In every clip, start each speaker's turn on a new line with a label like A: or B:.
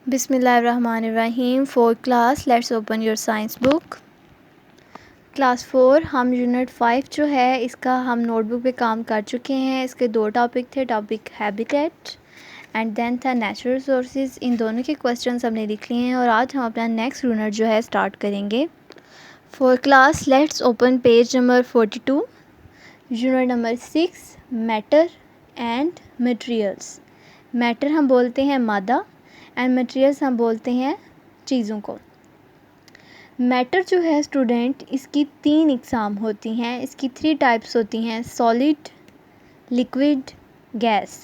A: बिस्मिल्लाहिर्रहमानिर्रहीम। Four class, let's open your science book. Class 4 हम unit 5 जो है इसका हम नोटबुक पे काम कर चुके हैं। इसके 2 टॉपिक थे, टॉपिक हैबिटेट एंड देन था नेचुरल रिसोर्सेज। इन दोनों के क्वेश्चंस हमने लिख लिए हैं और आज हम अपना नेक्स्ट यूनिट जो है स्टार्ट करेंगे। Four class, let's open page number 42, unit number 6, matter and materials. Matter हम बोलते हैं मादा एंड मटेरियल्स हम बोलते हैं चीज़ों को। मैटर जो है स्टूडेंट, इसकी 3 इकसाम होती हैं, इसकी 3 टाइप्स होती हैं, सॉलिड, लिक्विड, गैस।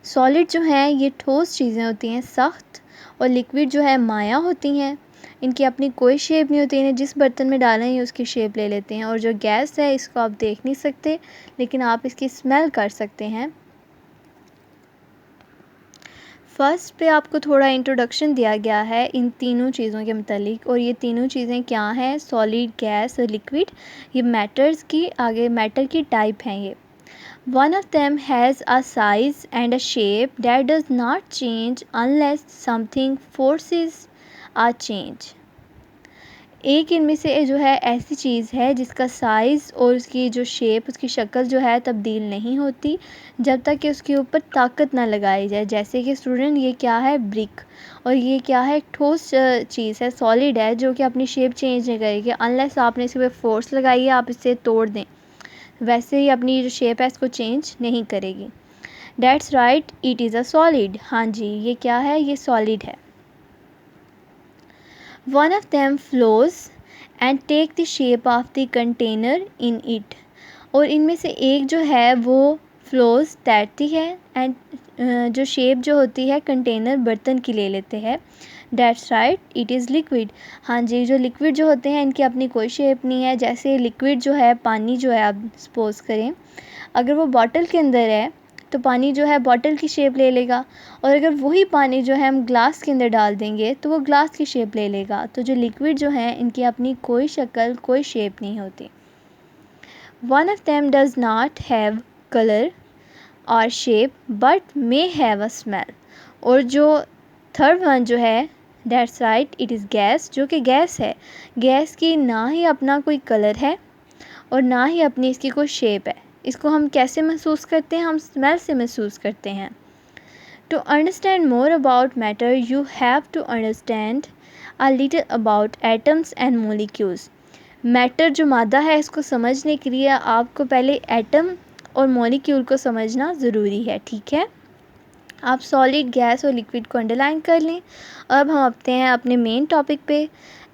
A: सॉलिड जो है ये ठोस चीज़ें होती हैं, सख्त, और लिक्विड जो है माया होती हैं, इनकी अपनी कोई शेप नहीं होती, इन्हें जिस बर्तन में डालें उसकी शेप ले लेते हैं। और जो गैस है इसको आप देख नहीं सकते लेकिन आप इसकी स्मेल कर सकते हैं। फर्स्ट पे आपको थोड़ा इंट्रोडक्शन दिया गया है इन तीनों चीज़ों के मतलब, और ये तीनों चीज़ें क्या हैं, सॉलिड, गैस और लिक्विड। ये मैटर्स की आगे मैटर की टाइप हैं ये। One of them has a size and a shape that does not change unless something forces a change. एक इनमें से जो है ऐसी चीज़ है जिसका साइज़ और उसकी जो शेप, उसकी शक्ल जो है तब्दील नहीं होती जब तक कि उसके ऊपर ताकत ना लगाई जाए। जैसे कि स्टूडेंट ये क्या है, ब्रिक, और ये क्या है, ठोस चीज़ है, सॉलिड है, जो कि अपनी शेप चेंज नहीं करेगी अनलेस आपने इसके ऊपर फोर्स लगाई है, आप इसे तोड़ दें, वैसे ही अपनी जो शेप है इसको चेंज नहीं करेगी। That's right, it is a solid. हाँ जी, ये क्या है, ये सॉलिड है। One of them flows and take the shape of the container in it। और इनमें से एक जो है वो फ्लोज तैरती है एंड जो शेप जो होती है कंटेनर बर्तन की ले लेते हैं। That's right, it is liquid। हाँ जी, जो लिक्विड जो होते हैं इनकी अपनी कोई शेप नहीं है। जैसे लिक्विड जो है, पानी जो है, आप सपोज करें अगर वो बॉटल के अंदर है तो पानी जो है बॉटल की शेप ले लेगा, और अगर वही पानी जो है हम ग्लास के अंदर डाल देंगे तो वो ग्लास की शेप ले लेगा। तो जो लिक्विड जो है इनकी अपनी कोई शक्ल, कोई शेप नहीं होती। One of them does not have colour और shape but may have a smell. और जो थर्ड वन जो है, that's right, it is gas, जो कि गैस है। गैस की ना ही अपना कोई कलर है और ना ही अपनी इसकी कोई शेप है। इसको हम कैसे महसूस करते हैं, हम स्मेल से महसूस करते हैं। To understand more about matter you have to understand a little about atoms and molecules. Matter जो मादा है इसको समझने के लिए आपको पहले एटम और मॉलिक्यूल को समझना ज़रूरी है, ठीक है। आप सॉलिड, गैस और लिक्विड को अंडरलाइन कर लें। अब हम आते हैं अपने मेन टॉपिक पे,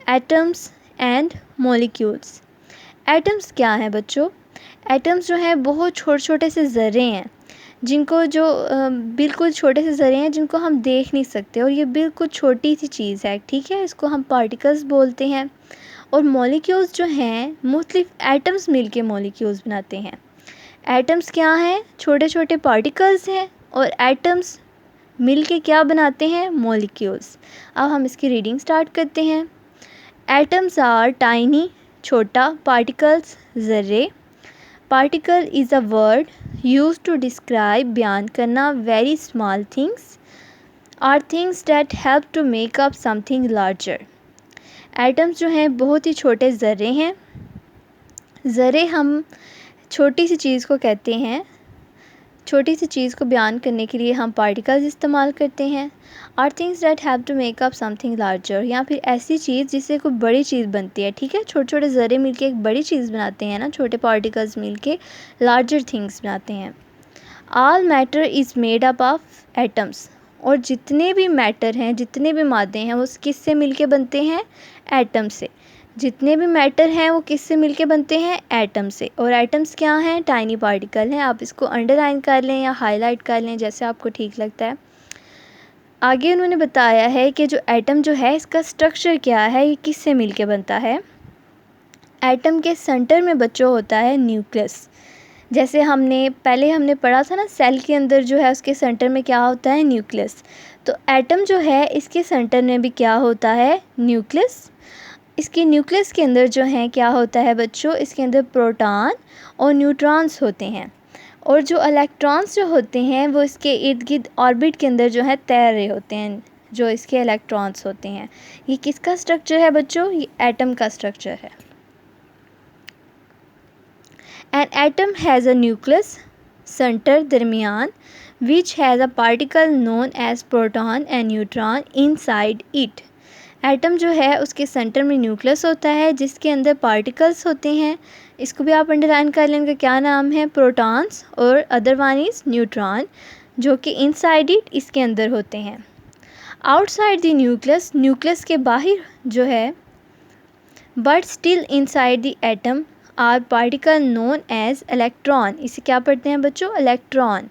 A: एटम्स एंड मॉलिक्यूल्स। एटम्स क्या हैं बच्चों? एटम्स जो हैं बहुत छोटे छोटे से ज़र्रे हैं, जिनको जो बिल्कुल छोटे से ज़र्रे हैं जिनको हम देख नहीं सकते, और ये बिल्कुल छोटी सी चीज़ है, ठीक है। इसको हम पार्टिकल्स बोलते हैं। और मॉलिक्यूल्स जो हैं, मुख्तलिफ एटम्स मिलके मॉलिक्यूल्स बनाते हैं। एटम्स क्या हैं? छोटे छोटे पार्टिकल्स हैं, और एटम्स मिलके क्या बनाते हैं? मॉलिक्यूल्स। अब हम इसकी रीडिंग स्टार्ट करते हैं। एटम्स आर टाइनी, छोटा, पार्टिकल्स, ज़र्रे। Particle is a word use to describe, बयान करना, very small things or things that help to make up something larger. Atoms जो हैं बहुत ही छोटे ज़र्रे हैं। ज़र्रे हम छोटी सी चीज़ को कहते हैं। छोटी सी चीज़ को बयान करने के लिए हम पार्टिकल्स इस्तेमाल करते हैं। Are things that help to make up something larger, या फिर ऐसी चीज़ जिससे कोई बड़ी चीज़ बनती है, ठीक है। छोटे छोटे ज़र्रे मिलके एक बड़ी चीज़ बनाते हैं ना, छोटे पार्टिकल्स मिलके लार्जर थिंग्स बनाते हैं। All matter is made up of atoms. और जितने भी मैटर हैं, जितने भी मादे हैं, वो किससे मिलके बनते हैं? एटम से। जितने भी मैटर हैं वो किससे मिलके बनते हैं? एटम से। और एटम्स क्या हैं? टाइनी पार्टिकल हैं। आप इसको अंडरलाइन कर लें या हाईलाइट कर लें, जैसे आपको ठीक लगता है। आगे उन्होंने बताया है कि जो एटम जो है इसका स्ट्रक्चर क्या है, ये किससे मिलके बनता है। एटम के सेंटर में बच्चों होता है न्यूक्लियस। जैसे हमने पढ़ा था ना, सेल के अंदर जो है उसके सेंटर में क्या होता है? न्यूक्लियस। तो एटम जो है इसके सेंटर में भी क्या होता है? न्यूक्लियस। इसके न्यूक्लियस के अंदर जो है क्या होता है बच्चों? इसके अंदर प्रोटॉन और न्यूट्रॉन्स होते हैं, और जो इलेक्ट्रॉन्स जो होते हैं वो इसके इर्द गिर्द ऑर्बिट के अंदर जो है तैर रहे होते हैं। जो इसके इलेक्ट्रॉन्स होते हैं। ये किसका स्ट्रक्चर है बच्चों? ये एटम का स्ट्रक्चर है। An atom has a nucleus centre दरमियान which has a particle known as proton and neutron inside it. Atom जो है उसके सेंटर में न्यूक्लियस होता है जिसके अंदर पार्टिकल्स होते हैं। इसको भी आप अंडरलाइन कर लें, इनका क्या नाम है? प्रोटॉन्स, और अदर वन इज़ न्यूट्रॉन, जो कि इनसाइड इट इसके अंदर होते हैं। आउटसाइड द न्यूक्लियस, न्यूक्लियस के बाहर जो है, but still inside the atom are particle known as electron. इसे क्या पढ़ते हैं बच्चों? इलेक्ट्रॉन।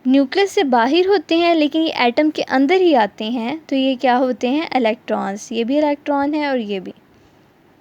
A: न्यूक्लियस से बाहर होते हैं लेकिन ये एटम के अंदर ही आते हैं, तो ये क्या होते हैं? इलेक्ट्रॉन्स। ये भी इलेक्ट्रॉन है और ये भी।